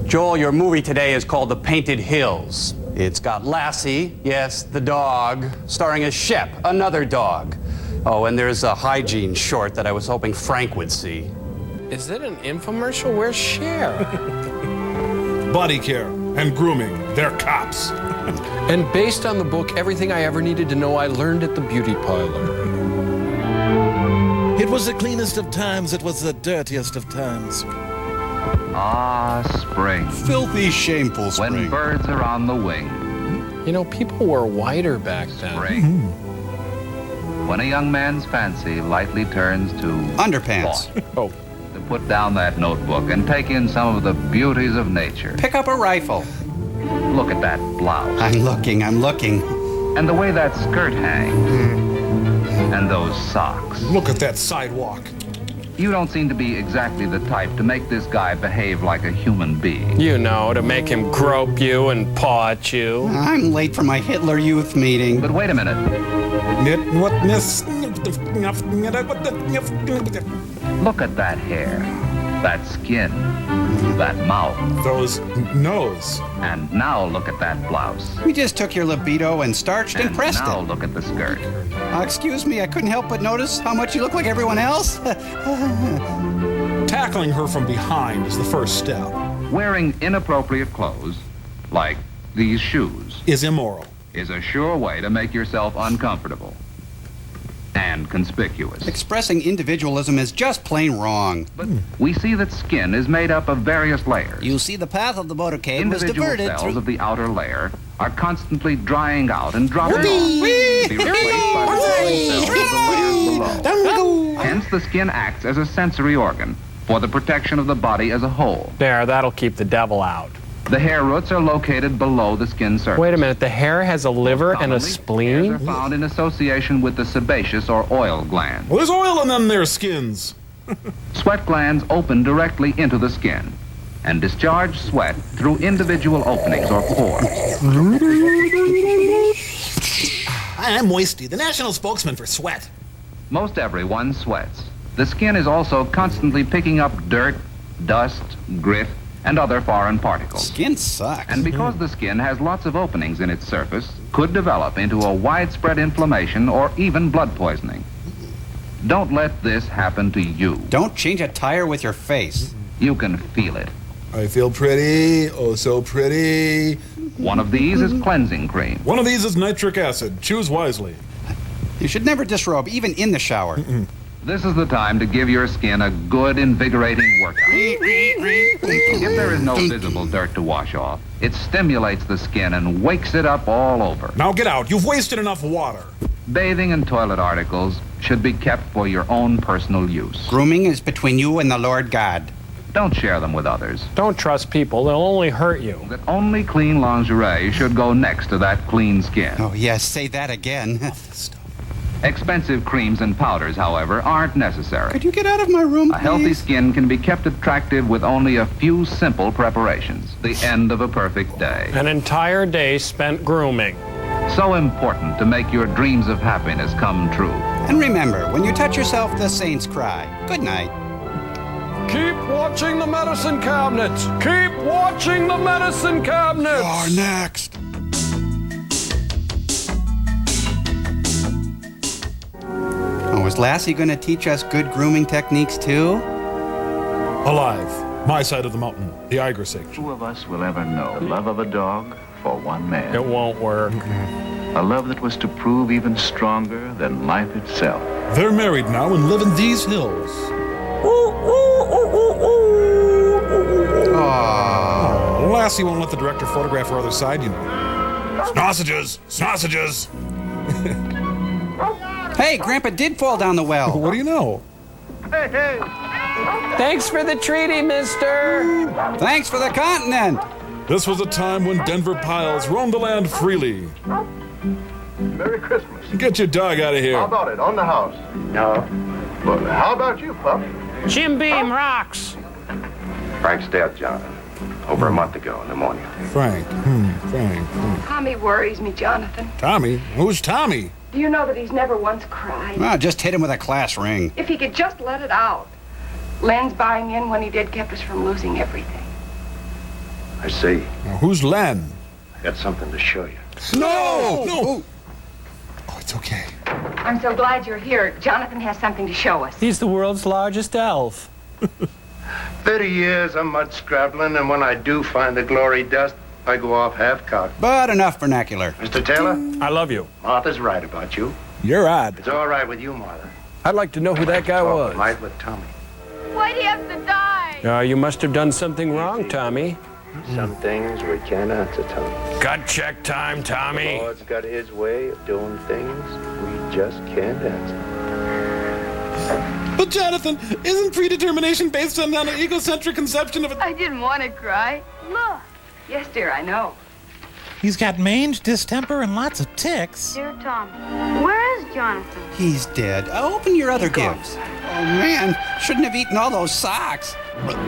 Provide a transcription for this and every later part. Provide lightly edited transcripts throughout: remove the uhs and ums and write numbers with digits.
Joel, your movie today is called The Painted Hills. It's got Lassie, yes, the dog, starring as Shep, another dog. Oh, and there's a Hygiene short that I was hoping Frank would see. Is it an infomercial? Where's Cher? Body care and grooming. They're cops. And based on the book, everything I ever needed to know I learned at the beauty parlor. It was the cleanest of times, it was the dirtiest of times. Ah, spring. Filthy, shameful spring. When birds are on the wing. You know, people were whiter back then. Spring. When a young man's fancy lightly turns to Underpants. Oh. To put down that notebook and take in some of the beauties of nature. Pick up a rifle. Look at that blouse. I'm looking. And the way that skirt hangs. And those socks. Look at that sidewalk. You don't seem to be exactly the type to make this guy behave like a human being. You know, to make him grope you and paw at you. I'm late for my Hitler Youth meeting. But wait a minute. Look at that hair, that skin, that mouth. Those nose. And now look at that blouse. We just took your libido and starched and pressed now it. look at the skirt. Excuse me, I couldn't help but notice how much you look like everyone else. Tackling her from behind is the first step. Wearing inappropriate clothes, like these shoes, Is immoral. is a sure way to make yourself uncomfortable and conspicuous. Expressing individualism is just plain wrong. But we see that skin is made up of various layers. You see, the path of the motorcade was Individual diverted cells through... of the outer layer are constantly drying out and dropping off to be replaced by the cells of the layers below. Hence, the skin acts as a sensory organ for the protection of the body as a whole. There, that'll keep the devil out. The hair roots are located below the skin surface. Wait a minute, the hair has a liver and a Commonly, hairs spleen? are found in association with the sebaceous or oil glands. Well, there's oil in them there skins. Sweat glands open directly into the skin and discharge sweat through individual openings or pores. I'm Moisty, the national spokesman for sweat. Most everyone sweats. The skin is also constantly picking up dirt, dust, grit, and other foreign particles. Skin sucks. And because the skin has lots of openings in its surface, could develop into a widespread inflammation or even blood poisoning. Don't let this happen to you. Don't change a tire with your face. You can feel it. I feel pretty, oh so pretty. One of these is cleansing cream. One of these is nitric acid. Choose wisely. You should never disrobe, even in the shower. This is the time to give your skin a good, invigorating workout. If there is no visible dirt to wash off, it stimulates the skin and wakes it up all over. Now get out. You've wasted enough water. Bathing and toilet articles should be kept for your own personal use. Grooming is between you and the Lord God. Don't share them with others. Don't trust people, they'll only hurt you. That only clean lingerie should go next to that clean skin. Oh, yes, say that again. Expensive creams and powders, however, aren't necessary. Could you get out of my room, A healthy please? skin can be kept attractive with only a few simple preparations. The end of a perfect day. An entire day spent grooming. So important to make your dreams of happiness come true. And remember, when you touch yourself, the saints cry. Good night. Keep watching the medicine cabinets. Keep watching the medicine cabinets. You're next. Oh, is Lassie going to teach us good grooming techniques, too? Alive. My side of the mountain. The Iger section. Who of us will ever know the love of a dog for one man? It won't work. A love that was to prove even stronger than life itself. They're married now and live in these hills. Oh. Lassie won't let the director photograph her other side, you know. Sausages! Sausages! Hey, Grandpa did fall down the well. What do you know? Thanks for the treaty, mister. Thanks for the continent. This was a time when Denver Piles roamed the land freely. Merry Christmas. Get your dog out of here. How about it? On the house? No. Well, how about you, pup? Jim Beam rocks. Frank's dead, Jonathan. Over a month ago in the morning. Frank. Frank. Tommy worries me, Jonathan. Tommy? Who's Tommy? Do you know that he's never once cried? Well, just hit him with a class ring. If he could just let it out. Len's buying in when he did kept us from losing everything. I see. Now, who's Len? I got something to show you. No! No! Oh, it's okay. I'm so glad you're here. Jonathan has something to show us. He's the world's largest elf. 30 years of mud scrabbling, and when I do find the glory dust, I go off half-cocked. But enough vernacular. Mr. Taylor, I love you. Martha's right about you. You're odd. It's all right with you, Martha. I'd like to know who that guy Talk was. tonight with Tommy. Why'd he have to die? You must have done something wrong, Tommy. Some things we can't answer, Tommy. Gut check time, The Tommy. Lord's got his way of doing things we just can't answer. But Jonathan, isn't predetermination based on an egocentric conception of a... I didn't want to cry. Look. Yes, dear, I know. He's got mange, distemper, and lots of ticks. Dear Tommy, where is Jonathan? He's dead. Open your other gifts. Oh, man. Shouldn't have eaten all those socks.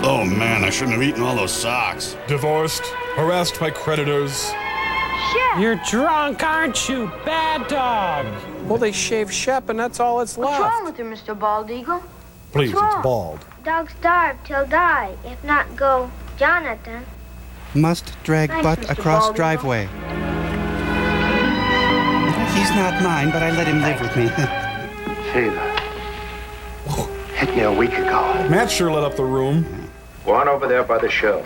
Oh, man, I shouldn't have eaten all those socks. Divorced, harassed by creditors. Shep. You're drunk, aren't you? Bad dog. Well, they shaved Shep, and that's all that's left. What's wrong with you, Mr. Bald Eagle? Please, What's it's wrong? bald. Dog starve till die, if not go Jonathan. Must drag Thanks, butt Mr. across Baldwin. driveway. He's not mine, but I let him live with me. Taylor. Hit me a week ago. Matt sure lit up the room. Go on over there by the show.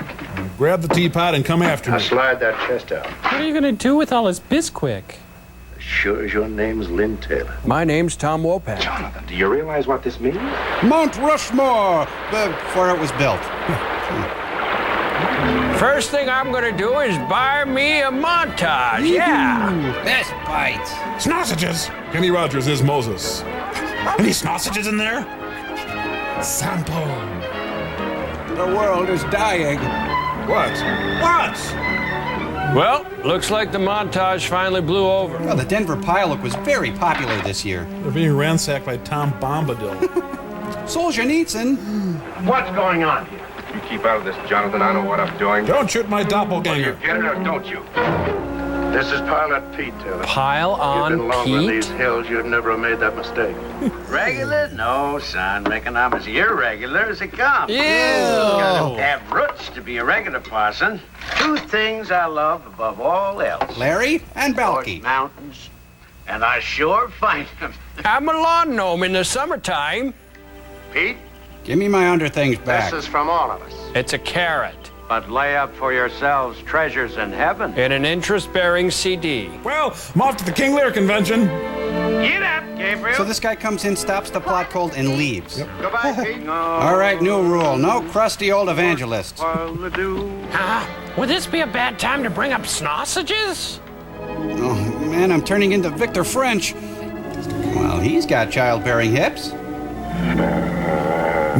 Grab the teapot and come after Now me. slide that chest out. What are you going to do with all this Bisquick? As sure as your name's Lynn Taylor. My name's Tom Wopat. Jonathan, do you realize what this means? Mount Rushmore, before it was built. First thing I'm going to do is buy me a montage. Yeah. Best bites. Sausages! Kenny Rogers is Moses. Any sausages in there? Sampo. The world is dying. What? What? Well, looks like the montage finally blew over. Well, the Denver Pilot was very popular this year. They're being ransacked by Tom Bombadil. Solzhenitsyn. What's going on here? You keep out of this, Jonathan. I know what I'm doing. Don't shoot my doppelganger. Get it or don't you? This is Pilot Pete, Taylor. Pile You've on been longer in these Pete? hills, you'd never have made that mistake. Regular? No, son. Reckon I'm as irregular as it comes. Ew. Gotta have roots to be a regular parson. Two things I love above all else. Larry and Balky. Mountains. And I sure find them. I'm a lawn gnome in the summertime. Pete, Give me my underthings back. this is from all of us. It's a carrot But lay up for yourselves treasures in heaven. in an interest-bearing CD. Well, I'm off to the King Lear convention. Get up, Gabriel. So this guy comes in, stops the plot cold, and leaves. Goodbye, Pete. All right, new rule. No crusty old evangelists. Would this be a bad time to bring up sausages? Oh, man, I'm turning into Victor French. Well, he's got childbearing hips.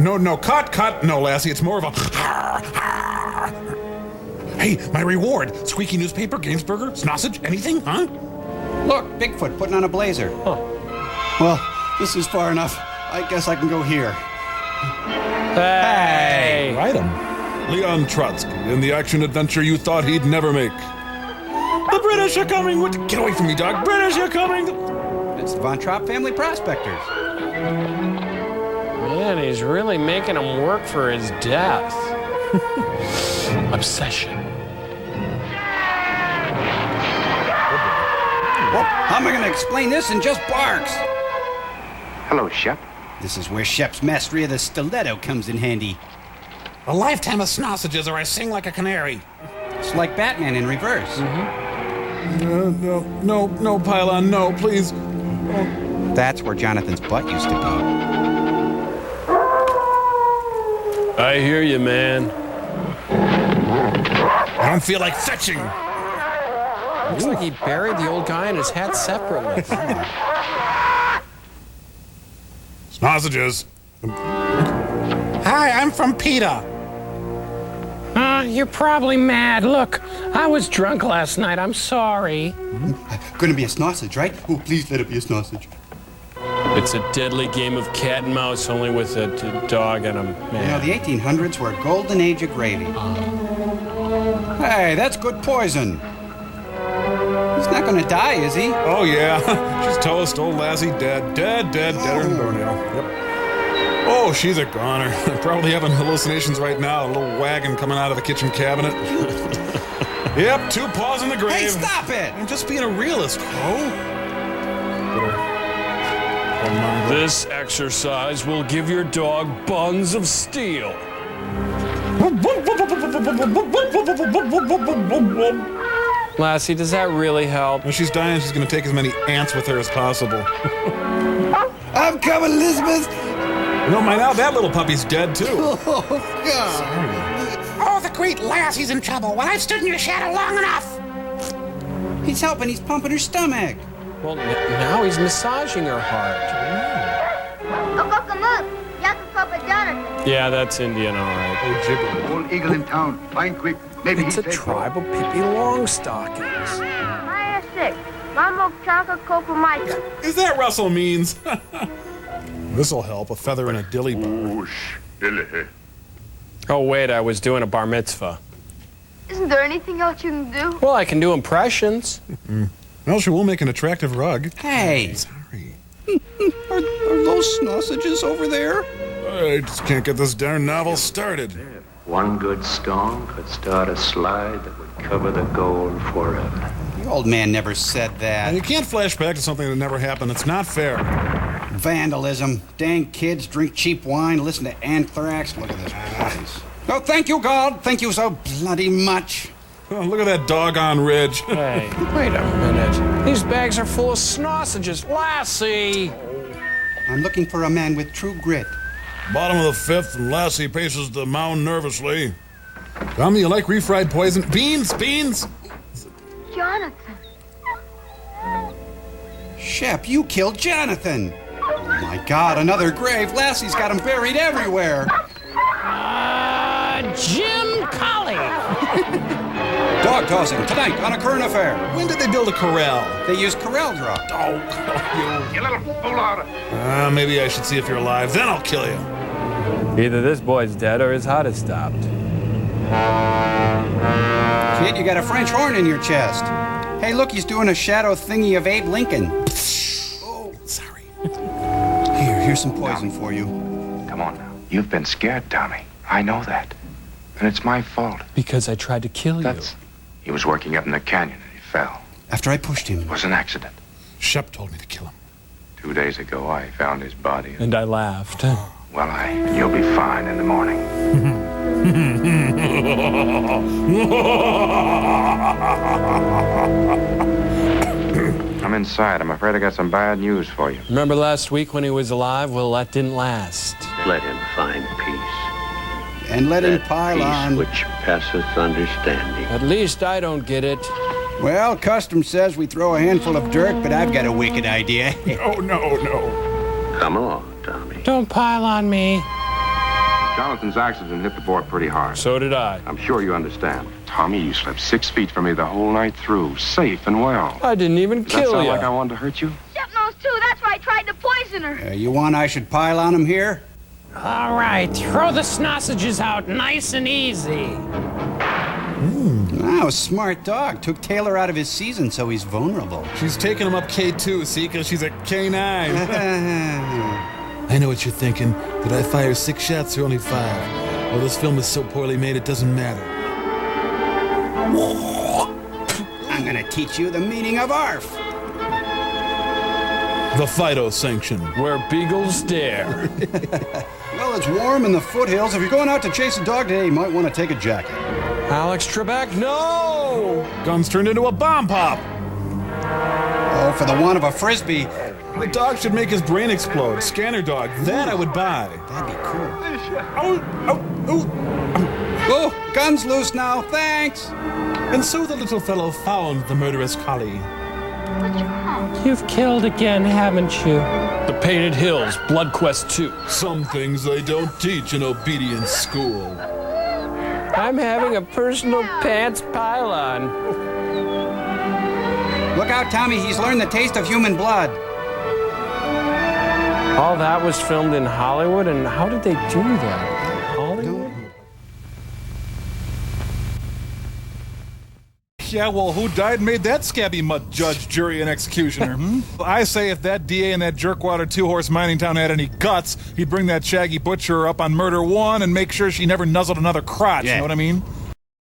No, cut. No, Lassie, it's more of a... Hey, my reward. Squeaky newspaper, Gainsburger, sausage, anything, huh? Look, Bigfoot putting on a blazer. Well, this is far enough. I guess I can go here. Hey! Write him. Leon Trotsky in the action-adventure you thought he'd never make. The British are coming! Get away from me, dog! British are coming! It's the Von Trapp family prospectors. Man, he's really making him work for his death. Obsession. Well, how am I going to explain this in just barks? Hello, Shep. This is where Shep's mastery of the stiletto comes in handy. A lifetime of sausages or I sing like a canary. It's like Batman in reverse. No, Pylon, no, please. That's where Jonathan's butt used to be. I hear you, man. I don't feel like fetching. Looks like he buried the old guy and his hat separately. Sausages. Hi, I'm from PETA. You're probably mad. Look, I was drunk last night. I'm sorry. Gonna be a sausage, right? Oh, please let it be a sausage. It's a deadly game of cat and mouse, only with a dog and a man. You know, the 1800s were a golden age of gravy. Hey, that's good poison. He's not gonna die, is he? Oh, yeah. She's toast. Old Lassie dead. Deader than doornail. Yep. Oh, she's a goner. Probably having hallucinations right now. A little wagon coming out of the kitchen cabinet. Yep, 2 paws in the grave. Hey, stop it! I'm just being a realist, This exercise will give your dog buns of steel. Lassie, does that really help? When she's dying, she's going to take as many ants with her as possible. I'm coming, Elizabeth! No, by now that little puppy's dead, too. Oh, God. Sorry. Oh, the great Lassie's in trouble. Well, I've stood in your shadow long enough. He's helping. He's pumping her stomach. Well, now he's massaging her heart. Yeah, that's Indian, all right. Oh, gibber. Old eagle in town. Find quick. Maybe It's a tribe of Pippi Longstockings. Maya 6. Mambo Chaka Kopamika. Is that Russell means? This'll help. A feather in a dilly bar. Oh, wait, I was doing a bar mitzvah. Isn't there anything else you can do? Well, I can do impressions. Well, she will make an attractive rug. Hey. Sorry. Are those sausages over there? I just can't get this darn novel started. One good stone could start a slide that would cover the gold forever. The old man never said that. And you can't flash back to something that never happened. It's not fair. Vandalism. Dang kids drink cheap wine, listen to Anthrax. Look at this place. Oh, thank you, God. Thank you so bloody much. Oh, look at that doggone ridge. Hey, wait a minute. These bags are full of sausages. Lassie! I'm looking for a man with true grit. Bottom of the 5th, and Lassie paces the mound nervously. Tommy, you like refried poison? Beans? Beans? Jonathan. Shep, you killed Jonathan. Oh, my God, another grave. Lassie's got him buried everywhere. Jim Colley. Dog tossing tonight on A Current Affair. When did they build a corral? They used corral draw. Oh, You little fool out of... maybe I should see if you're alive. Then I'll kill you. Either this boy's dead or his heart has stopped. Kid, you got a French horn in your chest. Hey, look, he's doing a shadow thingy of Abe Lincoln. Oh, sorry. Here's some poison for you. Come on now. You've been scared, Tommy. I know that. And it's my fault. Because I tried to kill you. He was working up in the canyon and he fell. After I pushed him. It was an accident. Shep told me to kill him. 2 days ago, I found his body. And I laughed. Well, you'll be fine in the morning. I'm inside. I'm afraid I got some bad news for you. Remember last week when he was alive? Well, that didn't last. Let him find peace. And let him pile on. Which passeth understanding. At least I don't get it. Well, custom says we throw a handful of dirt, but I've got a wicked idea. No. Come along, Tommy. Don't pile on me. Jonathan's accident hit the board pretty hard. So did I. I'm sure you understand. Tommy, you slept 6 feet from me the whole night through, safe and well. I didn't even Does that kill sound you. like I wanted to hurt you? Shep knows too. That's why I tried to poison her. You want I should pile on him here? All right, throw the sausages out nice and easy. Wow, smart dog. Took Taylor out of his season, so he's vulnerable. She's taking him up K2, see, because she's a K9. I know what you're thinking. Did I fire 6 shots or only 5? Well, this film is so poorly made, it doesn't matter. I'm gonna teach you the meaning of ARF. The Fido sanction. Where beagles dare. Well, it's warm in the foothills. If you're going out to chase a dog today, you might want to take a jacket. Alex Trebek, no! Gun's turned into a bomb pop. Oh, for the want of a frisbee. The dog should make his brain explode. Scanner dog. That I would buy. That'd be cool. Oh. Oh, gun's loose now. Thanks. And so the little fellow found the murderous collie. What's wrong? You've killed again, haven't you? The Painted Hills, Blood Quest 2. Some things they don't teach in obedience school. I'm having a personal pants pylon. Look out, Tommy. He's learned the taste of human blood. All that was filmed in Hollywood, and how did they do that? Hollywood? Yeah, well, who died and made that scabby mutt judge, jury, and executioner? I say if that DA in that jerkwater two-horse mining town had any guts, he'd bring that shaggy butcher up on murder one and make sure she never nuzzled another crotch, you know what I mean?